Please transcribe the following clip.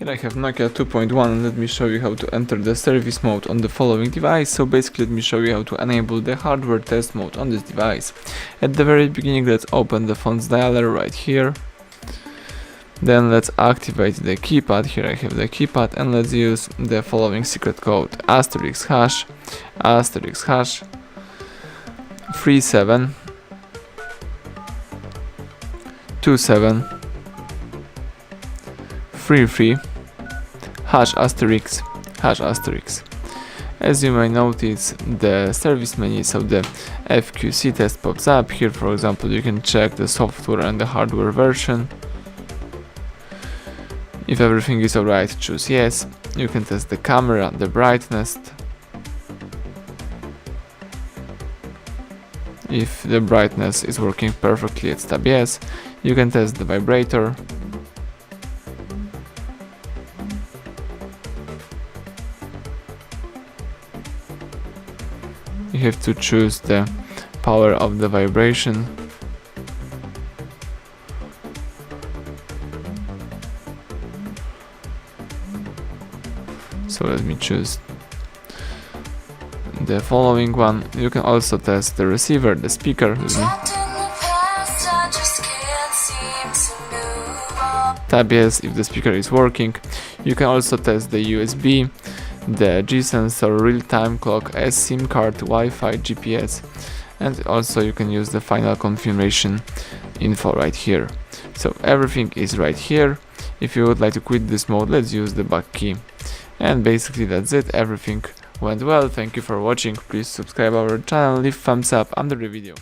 Here I have Nokia 2.1 and let me show you how to enter the service mode on the following device. So basically let me show you how to enable the hardware test mode on this device. At the very beginning, let's open the phone's dialer right here. Then let's activate the keypad. Here I have the keypad and let's use the following secret code: asterisk hash 37 27 33 hash asterisk. As you may notice, the service menu, so the FQC test pops up. Here, for example, you can check the software and the hardware version. If everything is alright, choose yes. You can test the camera, the brightness. If the brightness is working perfectly, let's tap yes. You can test the vibrator. You have to choose the power of the vibration. So let me choose the following one. You can also test the receiver, the speaker. Tap yes if the speaker is working. You can also test the USB, the G-sensor, real-time clock, SIM card, Wi-Fi, GPS, and also you can use the final confirmation info right here. So everything is right here. If you would like to quit this mode, let's use the back key. And basically that's it. Everything went well. Thank you for watching. Please subscribe our channel, leave thumbs up under the video.